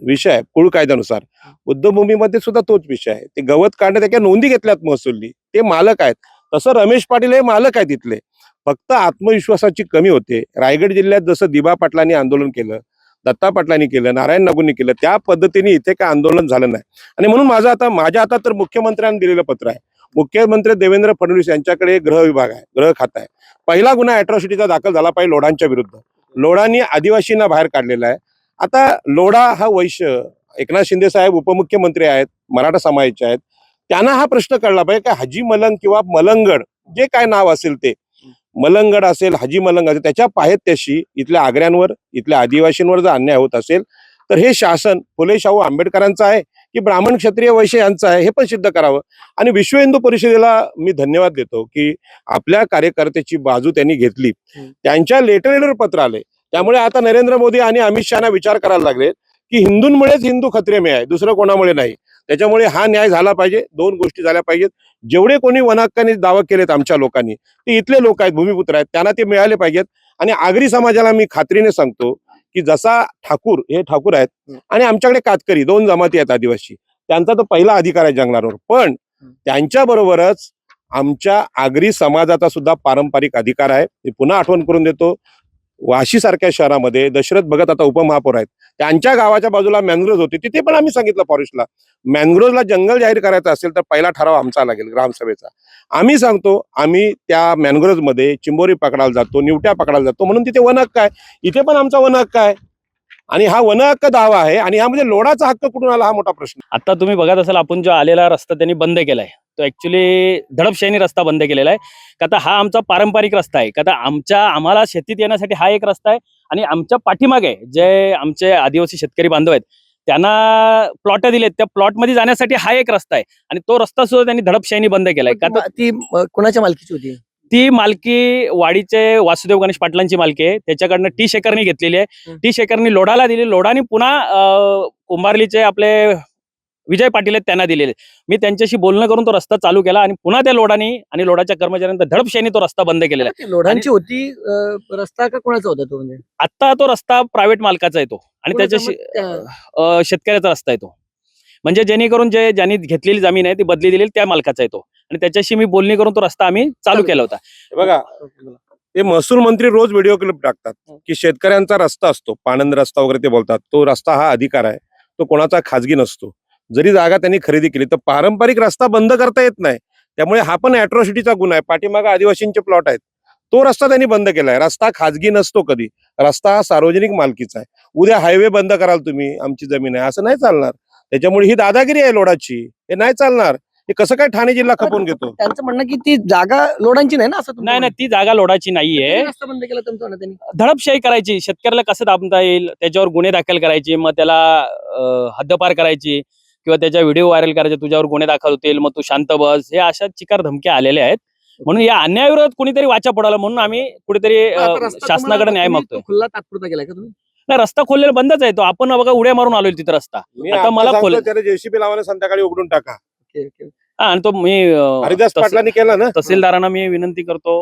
विषय आहे कुळ कायद्यानुसार. उद्योगभूमीमध्ये सुद्धा तोच विषय आहे. ते गवत काढणं त्याच्या नोंदी घेतल्यात महसूलनी, ते मालक आहेत. तसं रमेश पाटील हे मालक आहेत तिथले, फक्त आत्मविश्वासाची कमी होते. रायगड जिल्ह्यात जसं दिबा पाटलांनी आंदोलन केलं, दत्ता पाटलांनी केलं, नारायण नागूंनी केलं, त्या पद्धतीने इथे काय आंदोलन झालं नाही. आणि म्हणून माझ्या हातात तर मुख्यमंत्र्यांनी दिलेलं पत्र आहे. मुख्यमंत्री देवेंद्र फडणवीस यांच्याकडे गृह विभाग आहे, गृह खातं आहे. पहिला गुन्हा अॅट्रॉसिटीचा दाखल झाला पाहिजे लोढांच्या विरुद्ध. लोढांनी आदिवासींना बाहेर काढलेला आहे. आता लोढा हा वैश्य, एकनाथ शिंदे साहेब उपमुख्यमंत्री आहेत, मराठा समाजाचे आहेत, त्यांना हा प्रश्न कळला पाहिजे की हाजी मलंग किंवा मलंगड जे काय नाव असेल ते, मलंगड असेल, हाजी मलंग असेल, त्याच्या पायथ्याशी इथल्या आग्र्यांवर, इथल्या आदिवासींवर जर अन्याय होत असेल तर हे शासन फुले शाहू आंबेडकरांचं आहे की ब्राह्मण क्षत्रिय वैश्य यांचं आहे, हे पण सिद्ध करावं. आणि विश्व हिंदू परिषदेला मी धन्यवाद देतो की आपल्या कार्यकर्त्याची बाजू त्यांनी घेतली. त्यांच्या लेटर पत्र आले, त्यामुळे आता नरेंद्र मोदी आणि अमित शहाना विचार करायला लागले की हिंदूंमुळेच हिंदू खत्रे में आहे, दुसरं कोणामुळे नाही. त्याच्यामुळे हा न्याय झाला पाहिजे. 2 गोष्टी झाल्या पाहिजेत. जेवढे कोणी वनहक्काने दावा केलेत आमच्या लोकांनी, ते इथले लोक आहेत, भूमिपुत्र आहेत, त्यांना ते मिळाले पाहिजेत. आणि आगरी समाजाला मी खात्रीने सांगतो की जसा ठाकूर हे ठाकूर आहेत आणि आमच्याकडे कातकरी 2 जमाती आहेत आदिवासी, त्यांचा तो पहिला अधिकार आहे जंगलावर, पण त्यांच्या बरोबरच आमच्या आगरी समाजाचा सुद्धा पारंपरिक अधिकार आहे. मी पुन्हा आठवण करून देतो, वाशी सारख्या शहरामध्ये दशरथ भगत आता उपमहापौर आहेत, त्यांच्या गावाच्या बाजूला मॅनग्रोव्ह होते, तिथे पण आम्ही सांगितलं फॉरेस्टला, मॅनग्रोव्हला जंगल जाहीर करायचं असेल तर पहिला ठराव आमचा लागेल ग्रामसभेचा. आम्ही सांगतो आम्ही त्या मॅनग्रोव्ह मध्ये चिंबोरी पकडायला जातो, निवट्या पकडायला जातो, म्हणून तिथे वन हक्क आहे. इथे पण आमचा वन हक्क आहे आणि हा वन हक्क दावा आहे. आणि हा म्हणजे लोढाचा हक्क कुठून आला हा मोठा प्रश्न. आता तुम्ही बघत असाल, आपण जो आलेला रस्ता त्यांनी बंद केलाय, तो ऍक्च्युली दडपशाहीने रस्ता बंद केलेला आहे. का तर हा आमचा पारंपरिक रस्ता आहे. का तर आम्हाला शेतीत येण्यासाठी हा एक रस्ता आहे आणि आमच्या पाठीमागे जे आमचे आदिवासी शेतकरी बांधव आहेत त्यांना प्लॉट दिलेत, त्या प्लॉट मध्ये जाण्यासाठी हा एक रस्ता आहे आणि तो रस्ता सुद्धा त्यांनी दडपशाहीने बंद केलाय. का तर ती कोणाच्या मालकीची होती? ती मालकी वाडीचे वासुदेव गणेश पाटलांची मालकी आहे. त्याच्याकडनं टी शेखरनी घेतलेली आहे. टी शेखरनी लोढाला दिली, लोढानी पुन्हा कुंभारलीचे आपले विजय पाटील आहेत त्यांना दिलेले. मी त्यांच्याशी बोलणं करून तो रस्ता चालू केला आणि पुन्हा त्या लोढानी आणि लोढाच्या कर्मचाऱ्यांनी दडपशाहीने तो रस्ता बंद केलेला आहे. लोढांची होती रस्ता का कोणाचा होता तो? म्हणजे आता तो रस्ता प्रायव्हेट मालकाचा आहे तो, आणि त्याच्याशी शेतकऱ्याचा रस्ता आहे तो. म्हणजे जेणेकरून ज्यांनी घेतलेली जमीन आहे ती बदली दिलेली त्या मालकाचा आहे तो, आणि त्याच्याशी मी बोलणी करून तो रस्ता आम्ही चालू केला होता. बघा, ते महसूल मंत्री रोज व्हिडिओ क्लिप टाकतात की शेतकऱ्यांचा रस्ता असतो, पाणंद रस्ता वगैरे ते बोलतात, तो रस्ता हा अधिकार आहे, तो कोणाचा खाजगी नसतो. जरी जागा त्यांनी खरेदी केली तर पारंपरिक रस्ता बंद करता येत नाही. त्यामुळे हा पण अॅट्रॉसिटीचा गुन्हा आहे. पाठीमागे आदिवासींचे प्लॉट आहेत, तो रस्ता त्यांनी बंद केलाय. रस्ता खाजगी नसतो कधी, रस्ता हा सार्वजनिक मालकीचा आहे. उद्या हायवे बंद कराल तुम्ही, आमची जमीन आहे, असं नाही चालणार. त्याच्यामुळे ही दादागिरी आहे लोढाची, हे नाही चालणार. हे कसं काय ठाणे जिल्हा खपवून घेतो? त्यांचं म्हणणं की ती जागा लोढांची नाही ना, असं तुमचं नाही, ती जागा लोढाची नाहीये. म्हणणं? रस्ता बंद केला तुमचं म्हणणं त्यांनी. दडपशाही करायची, शेतकऱ्याला कसं दाबता येईल त्याच्यावर गुन्हे दाखल करायचे, मग त्याला हद्दपार करायची किंवा त्याच्या व्हिडिओ व्हायरल करायचे, तुझ्यावर गुन्हे दाखल होतील, मग तू शांत बस, हे अशा चिकार धमक्या आलेल्या आहेत. म्हणून या अन्यायाविरोधात कुणीतरी वाचा पडाला, म्हणून आम्ही कुठेतरी आता रस्ता शासनाकडे तुम्हाला- न्याय तुम्ही मागतोय. तो खुल्ला तात्पुरता केलाय का तुम्ही? नाही, रस्ता खोललेला बंदच आहे तो. आपण बघा उड्या मारून आलोय तिथे रस्ता. मी आता आता मला सांगतो, खोल- त्याला जेसीबी लावायला संध्याकाळी उघडून टाका. Okay, okay. आणि तो मी हरिदास पाटलांनी केला ना. तहसीलदारांना मी विनंती करतो,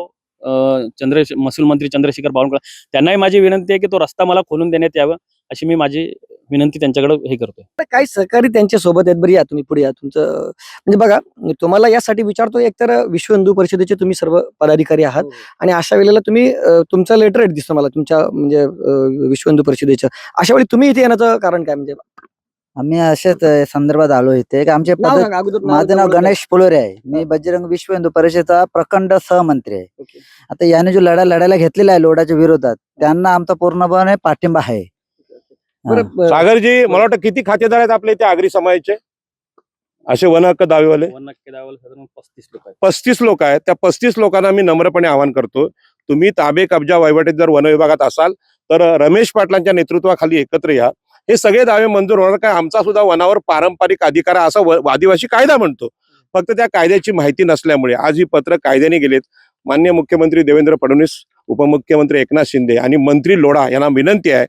महसूल मंत्री चंद्रशेखर बावनकुळे त्यांनाही माझी विनंती आहे की तो रस्ता मला खोलून देण्यात यावं. अशी मी माझी विनंती त्यांच्याकडे हे करतोय. तर काही सहकारी त्यांच्या सोबत आहेत. बरं, या तुम्ही पुढे या. तुमचं म्हणजे बघा, तुम्हाला यासाठी विचारतो, एकतर विश्व हिंदू परिषदेचे तुम्ही सर्व पदाधिकारी आहात आणि अशा वेळेला तुम्ही तुमचं लेटर हेड दिसतं मला तुमच्या म्हणजे विश्व हिंदू परिषदेचं. अशा वेळी तुम्ही इथे येण्याचं कारण काय? म्हणजे आम्ही अशाच संदर्भात आलो इथे की आमचे नाव सांगा अगोदर. माझं नाव गणेश पुलोरे आहे. मी बजरंग विश्व हिंदू परिषदेचा प्रखंड सहमंत्री आहे. ओके. आता याने जो लढायला घेतलेला आहे लोडाच्या विरोधात, त्यांना आमचा पूर्णपणे पाठिंबा आहे. बरं, सागरजी, मला वाटतं किती खातेदार आहेत आपल्या इथे आगरी समाजाचे असे वन हक्क दावेवाले? 35 लोक आहेत. 35 लोक आहेत. त्या 35 लोकांना मी नम्रपणे आवाहन करतो, तुम्ही ताबे कब्जा वहिवाटीत जर वन विभागात असाल तर रमेश पाटलांच्या नेतृत्वाखाली एकत्र या. हे सगळे दावे मंजूर होणार. काय आमचा सुद्धा वनावर पारंपरिक अधिकार आहे असा आदिवासी कायदा म्हणतो. फक्त त्या कायद्याची माहिती नसल्यामुळे आज ही पत्र कायद्याने गेलेत. माननीय मुख्यमंत्री देवेंद्र फडणवीस, उपमुख्यमंत्री एकनाथ शिंदे आणि मंत्री लोढा यांना विनंती आहे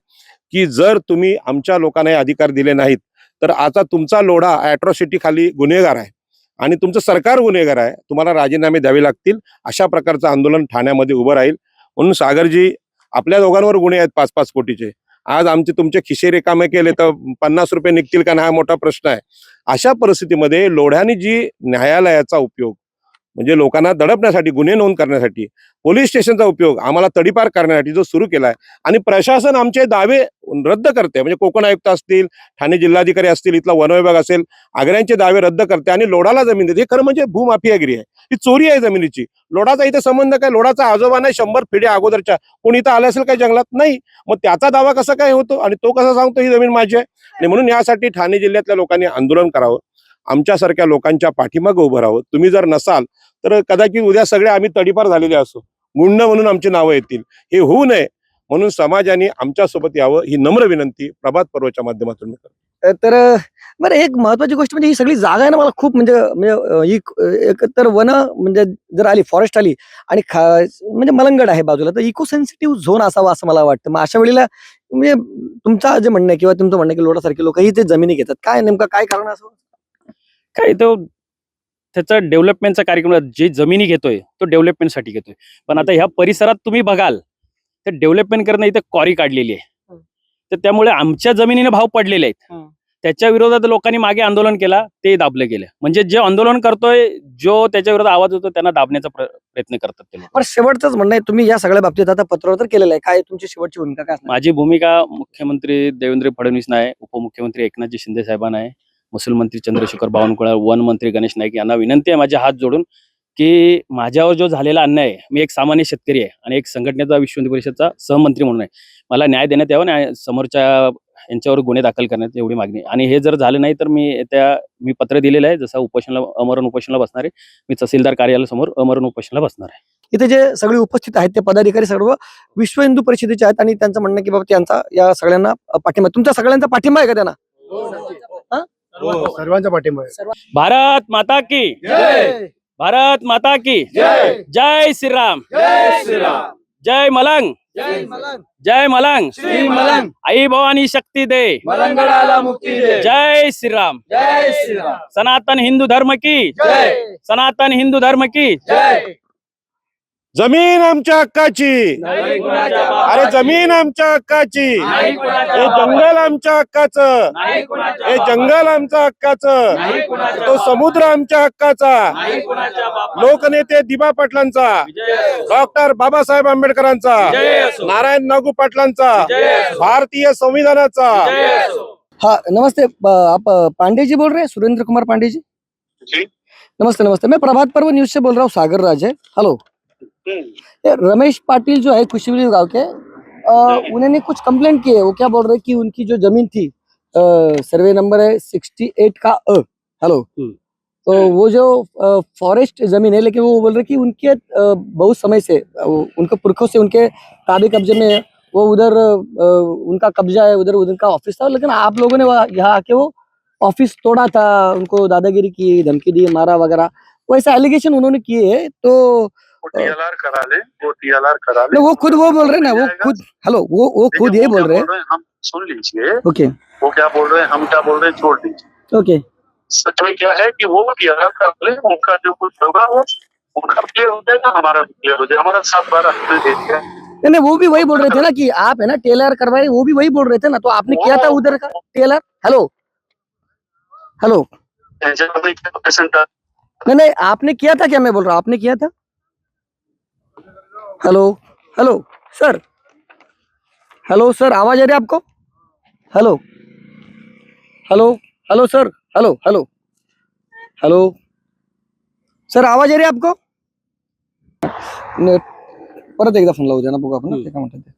की जर तुम्ही आमच्या लोकांना हे अधिकार दिले नाहीत तर आता तुमचा लोढा अॅट्रॉसिटी खाली गुन्हेगार आहे आणि तुमचं सरकार गुन्हेगार आहे, तुम्हाला राजीनामे द्यावे लागतील. अशा प्रकारचं आंदोलन ठाण्यामध्ये उभं राहील. म्हणून सागरजी, आपल्या दोघांवर गुन्हे आहेत 5-5 कोटीचे. आज आमचे तुमचे खिशे रिकामे केले तर 50 रुपये निघतील का, हा मोठा प्रश्न आहे. अशा परिस्थितीमध्ये लोढ्याने जी न्यायालयाचा उपयोग म्हणजे लोकांना दडपण्यासाठी, गुन्हे नोंद करण्यासाठी, पोलीस स्टेशनचा उपयोग आम्हाला तडीपार करण्यासाठी जो सुरू केलाय आणि प्रशासन आमचे दावे रद्द करते, म्हणजे कोकण आयुक्त असतील, ठाणे जिल्हाधिकारी असतील, इथला वन विभाग असेल, आग्र्यांचे दावे रद्द करते आणि लोढाला जमीन देते. हे खरं म्हणजे भूमाफियागिरी आहे, ही चोरी आहे जमिनीची. लोढाचा इथे संबंध काय? लोढाचा आजोबा नाही 100 पिढ्या अगोदरच्या कोणी इथं आलं असेल काही जंगलात? नाही. मग त्याचा दावा कसा काय होतो आणि तो कसा सांगतो ही जमीन माझी आहे? आणि म्हणून यासाठी ठाणे जिल्ह्यातल्या लोकांनी आंदोलन करावं, आमच्यासारख्या लोकांच्या पाठीमागे उभं राहावं. तुम्ही जर नसाल तर कदाचित उद्या सगळे आम्ही तडीपार झालेले असू, गुंड म्हणून आमची नावं येतील. हे होऊ नये म्हणून समाजाने आमच्या सोबत यावं ही नम्र विनंती प्रभात पर्वच्या माध्यमातून मी करतो. तर बरं, एक महत्वाची गोष्ट म्हणजे ही सगळी जागा आहे ना, मला खूप म्हणजे एक तर वन म्हणजे जर आली, फॉरेस्ट आली आणि म्हणजे मलंगड आहे बाजूला, तर इको सेन्सिटिव्ह झोन असावा असं मला वाटतं. मग अशा वेळेला म्हणजे तुमचं जे म्हणणं आहे किंवा तुमचं म्हणणं आहे की लोढासारखे लोक ही ते जमिनी घेतात, काय नेमकं काय कारण असं? काय तो त्याचा डेव्हलपमेंटचा कार्यक्रम, जे जमिनी घेतोय तो डेव्हलपमेंटसाठी घेतोय. पण आता ह्या परिसरात तुम्ही बघाल तर डेव्हलपमेंट करणं इथे क्वारी काढलेली आहे, तर त्यामुळे आमच्या जमिनीने भाव पडलेले आहेत. त्याच्या विरोधात लोकांनी मागे आंदोलन केला, ते दाबलं गेलं. म्हणजे जे आंदोलन करतोय, जो त्याच्या विरोधात आवाज होतो, त्यांना दाबण्याचा प्रयत्न करतात ते लोक. पण शेवटचंच म्हणणं आहे, तुम्ही या सगळ्या बाबतीत आता पत्रावर तर केलेलं आहे, काय तुमची शेवटची भूमिका काय असणार? माझी भूमिका मुख्यमंत्री देवेंद्र फडणवीस नाही, उपमुख्यमंत्री एकनाथजी शिंदे साहेबांना आहे, महसूल मंत्री चंद्रशेखर बावनकुळे, वन मंत्री गणेश नाईक यांना विनंती आहे माझे हात जोडून की माझ्यावर जो झालेला अन्याय आहे, मी एक सामान्य शेतकरी आहे आणि एक संघटनेचा विश्व हिंदू परिषदचा सहमंत्री म्हणून आहे, मला न्याय देण्यात यावा आणि समोरच्या यांच्यावर गुन्हे दाखल करण्यात एवढी मागणी. आणि हे जर झालं नाही तर मी पत्र दिलेलं आहे, जसं उपोषणाला, अमरण उपोषणाला बसणार आहे. मी तहसीलदार कार्यालयासमोर अमरण उपोषणाला बसणार आहे. इथे जे सगळे उपस्थित आहेत ते पदाधिकारी सर्व विश्व हिंदू परिषदेचे आहेत आणि त्यांचं म्हणणं आहे की बाबा त्यांचा या सगळ्यांना पाठिंबा, तुमचा सगळ्यांचा पाठिंबा आहे का त्यांना? सर्वांचा पाठिंबा आहे. भारत माता की जय. भारत माता की जय. जय श्रीराम, जय श्रीराम. जय मलंग, जय मलंग. जय मलंग, श्री मलंग. आई भवानी शक्ती दे, मलंगडाला मुक्ती दे. जय श्रीराम. जय श्रीराम. सनातन हिंदू धर्म की जय. सनातन हिंदू धर्म की जय. जमीन आमच्या हक्काची, नाही कुणाच्या अरे बापाची. जमीन आमच्या हक्काची, नाही कुणाच्या हे बापाची. जंगल आमच्या हक्काचं, नाही कुणाच्या हे बापाची. जंगल आमच्या हक्काचं, नाही कुणाच्या तो बापाची. समुद्र आमच्या हक्काचा, नाही कुणाच्या बापाची. लोकनेते दिबा पाटलांचा, जय असो. डॉक्टर बाबासाहेब आंबेडकरांचा, जय असो. नारायण नागू पाटलांचा, जय असो. भारतीय संविधानाचा. जय असो. हाँ नमस्ते, आप पांडे जी बोल रहे हैं? सुरेंद्र कुमार पांडे जी? जी। नमस्ते नमस्ते, मैं प्रभात पर्व न्यूज से बोल रहा हूँ, सागर राज है। हेलो। ये रमेश पाटिल जो है खुशीवली गांव के, उन्होंने कुछ कंप्लेंट की है। वो क्या बोल रहे हैं कि उनकी जो जमीन थी, सर्वे नंबर है 68 का अ, हेलो, तो वो जो फॉरेस्ट जमीन है, लेकिन वो बोल रहे कि उनके बहुत समय से उनके पुरखों से उनके ताबे कब्जे में है, वो उधर उनका कब्जा है, उधर उनका ऑफिस था, लेकिन आप लोगों ने यहाँ आके वो ऑफिस तोड़ा था, उनको दादागिरी की, धमकी दी, मारा वगैरह, वो ऐसा एलिगेशन उन्होंने किए है। तो TLR करा ले, वो TLR करा ले। नहीं, वो खुद वो बोल रहे हैं ना, वो खुद, हेलो, वो खुद ये बोल रहे हैं। हम सुन लीजिए, ओके वो क्या बोल रहे हैं, हम क्या बोल रहे हैं, छोड़ दीजिए। ओके सच में क्या है कि वो TLR कर ले, उनका जो कुछ होगा वो उनका क्लियर हो जाएगा, हमारा क्लियर हो जाएगा। हमारा 7-12 हमने दे दिया, नहीं नहीं वो भी वही बोल रहे थे ना कि आप है ना टेलर करवाए, वो भी वही बोल रहे थे ना, तो आपने किया था उधर का टेलर। हेलो हेलो, पेशेंट नहीं नहीं आपने किया था क्या, मैं बोल रहा हूँ आपने किया था। Hello hello sir, hello sir, आवाज आ रही है आपको। Hello hello hello sir, hello hello hello sir, आवाज आ रही आहे आपको। परत एकदा फोन लावू द्या ना, बघू आपण ते काय म्हणतात ते.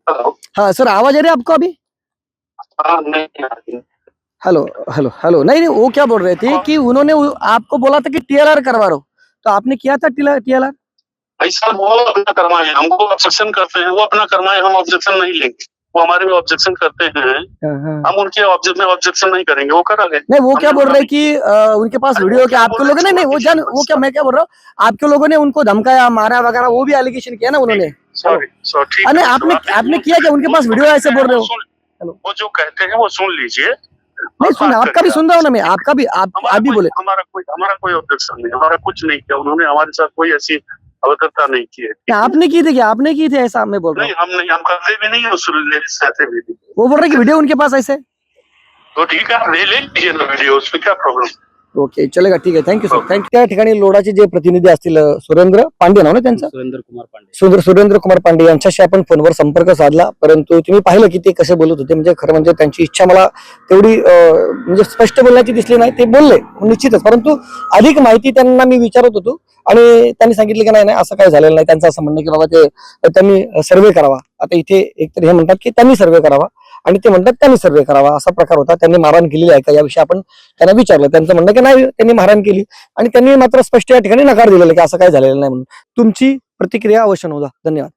हेलो हाँ सर, आवाज आ रही है आपको अभी। हाँ नहीं हेलो हेलो हेलो, नहीं नहीं वो क्या बोल रहे थे कि उन्होंने आपको बोला था कि टीएलआर करवा रहा हो, तो आपने किया था टीएलआर। ऐसा वो अपना करवाए, हमको ऑब्जेक्शन करते हैं, वो अपना करवाए, हम ऑब्जेक्शन नहीं लेंगे। वो हमारे में ऑब्जेक्शन करते हैं, हम उनके ऑब्जेक्शन नहीं करेंगे, वो करा ले। नहीं वो क्या बोल रहे हैं कि उनके पास वीडियो के आपके लोगों ने, नहीं वो जान वो क्या, मैं क्या बोल रहा हूँ, आपके लोगों ने उनको धमकाया मारा वगैरह, वो भी एलिगेशन किया ना उन्होंने। सॉरी ठीक अरे है, आपने सुना। आपने किया क्या, उनके पास वीडियो ऐसे बोल रहे हो। हेलो, वो जो कहते हैं वो सुन लीजिए। नहीं सुन, आपका भी सुन रहा हूँ ना मैं, आपका भी आप भी बोले। हमारा कोई ऑब्जेक्शन नहीं, हमारा कुछ नहीं किया उन्होंने, हमारे साथ कोई ऐसी अभद्रता नहीं की है। क्या आपने की थी, क्या आपने की थी ऐसा, मैं बोल रहा हूँ। नहीं, हम करते भी नहीं है, उस लेडीज से आते भी नहीं। वो बोल रहे कि वीडियो उनके पास ऐसे। तो ठीक है, आप ले लीजिए ना वीडियो, उसमें क्या प्रॉब्लम। ओके चलेगा, ठीक आहे, थँक्यू सर, थँक्यू। त्या ठिकाणी लोढाचे जे प्रतिनिधी असतील, सुरेंद्र पांडे नाव ना त्यांचं, सुरेंद्र कुमार पांडे. सुरेंद्र कुमार पांडे यांच्याशी आपण फोनवर संपर्क साधला, परंतु तुम्ही पाहिलं की ते कसे बोलत होते. म्हणजे खरं म्हणजे त्यांची इच्छा मला तेवढी म्हणजे स्पष्ट बोलण्याची दिसली नाही. ते बोलले निश्चितच, परंतु अधिक माहिती त्यांना मी विचारत होतो आणि त्यांनी सांगितलं की नाही नाही असं काही झालेलं नाही. त्यांचं असं म्हणणं की बाबा ते त्यांनी सर्वे करावा. आता इथे एकतर हे म्हणतात की त्यांनी सर्वे करावा आणि ते म्हणतात त्यांनी सर्वे करावा, असा प्रकार होता. त्यांनी मारहाण केलेली आहे का याविषयी आपण त्यांना विचारलं. त्यांचं म्हणणं की नाही त्यांनी मारहाण केली आणि त्यांनी मात्र स्पष्ट या ठिकाणी नकार दिलेला की असं काही झालेलं नाही म्हणून. तुमची प्रतिक्रिया अवश्य नोंदवा. धन्यवाद.